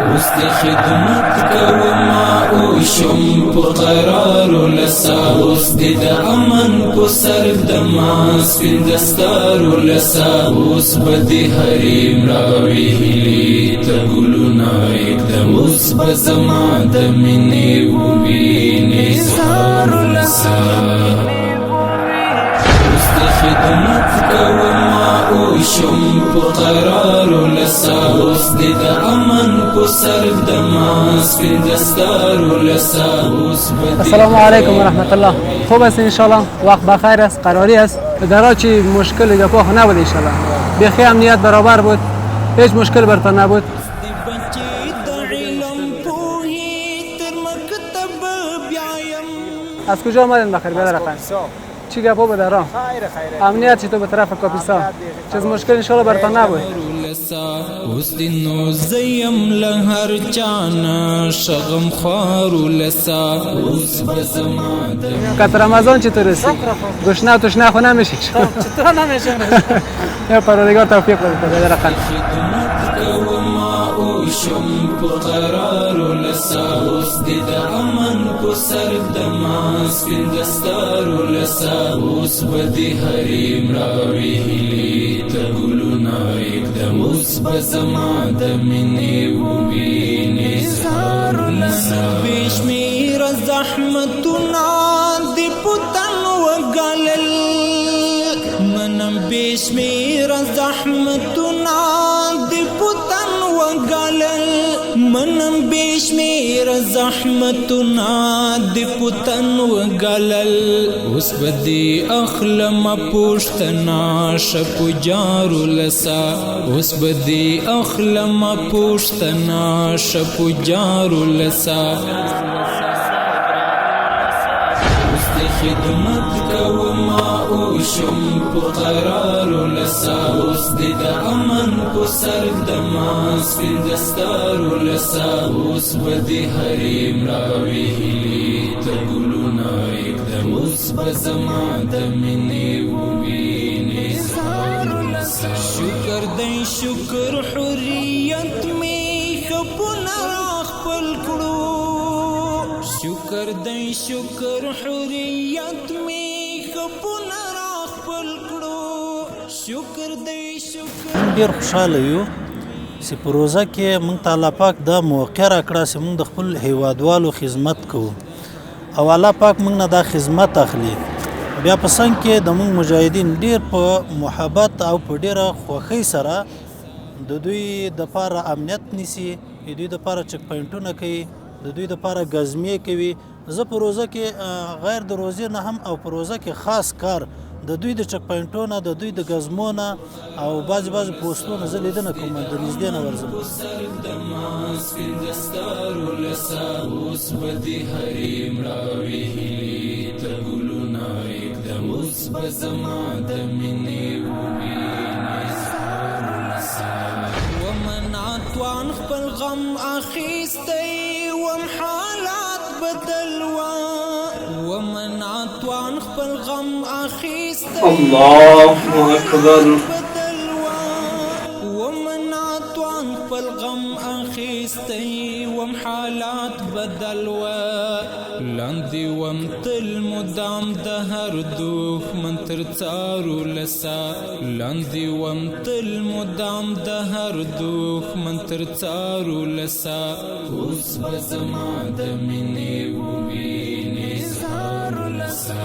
اوس د خدمت کوما او شم په قرار لسا اوس د امن په سر د ماس په دستار لسا اوس بد حریم راوي ته ګلونه اقدم اوس بزما د منی ویني زار لسا اوس د خدمت کوما او شم په قرار لسا اوس د امن په سر د ماس په دستار لسا اوس السلام علیکم و رحمت الله. خوب است ان شاء الله، وقت بخیر است، قراری است. در چی مشکل جفا نبود ان شاء الله، بخیر امنیت برابر بود، هیچ مشکل برتر نبود. از کجا آمدین بخیر برادر خان؟ چی گپا بود در راه؟ امنیت چطور به طرف کاپیسا؟ چیز مشکل ان شاء الله برتر نبود. اوس دینو زیم لهر چانا شغم خوارو لسا اوس بزما کت رمضان چطور است؟ گشنه و تشنه خو نمیشه؟ چطور نمیشه؟ یا پروردگار توفیق بده برادر خان. شم په قرار لسا اوس د امن په سر د ماس په دستار لسا اوس بد حریم راوي ته ګلونه اقدم اوس بزما د منی ویني زار لسا بشمیر زحمتنا دی پتن وګالل منم بشمیر زحمتنا دی پتن وګالل منم بشمیر زحمتنا دی پتن وګالل اوس بدی اخلم پوښتنا شپ جارو لسا اوس بدی اخلم پوښتنا شپ جارو لسا خدمت کوما او شم په قرار لسا اوس د امن په سر د ماس په دستار لسا اوس بد حریم راوي ته ګلونه اقدم اوس بزما د منی ویني زار لسا شکر دای شکر حریت می خپل خپل کړو شکر دای شکر حریت می خپل خپل کړو شکر دای شکر. ډیر خوشاله یو چې په روزه کې موږ تعالی پاک دا موقع راکړه چې موږ د خپل هیوادوالو خدمت کوو او الله پاک موږ نه دا خدمت اخلي. بیا په څنګ کې د موږ مجاهدین ډیر په محبت او په ډیره خوښۍ سره د دوی د پاره امنیت نیسي، د دوی د پاره چک پوینټونه کوي، د دوی د پاره غزمیه کوي. زه په روزه کې غیر د روزې نه هم او په روزه کې خاص کار د دوی د چک پوینټونو د دوی د غزمونه او بعض پوسټونو زه لیدنه کوم د نږدې نه ورځم. اوس بدی حریم راوي ته ګلونه اقدم اوس بزما د منی ویني زار لسا ومنعت وان خپل غم اخیستی وم حالات بدلوا ومنعت وان خپل غم اخیستی الله اکبر ومنعت وان خپل غم اخیستی وم حالات بدلوا لاندې وم تل مدام د هر دښمن تر څارو لسا لاندې وم تل مدام د هر دښمن تر څارو لسا اوس بزما د منی ویني زار لسا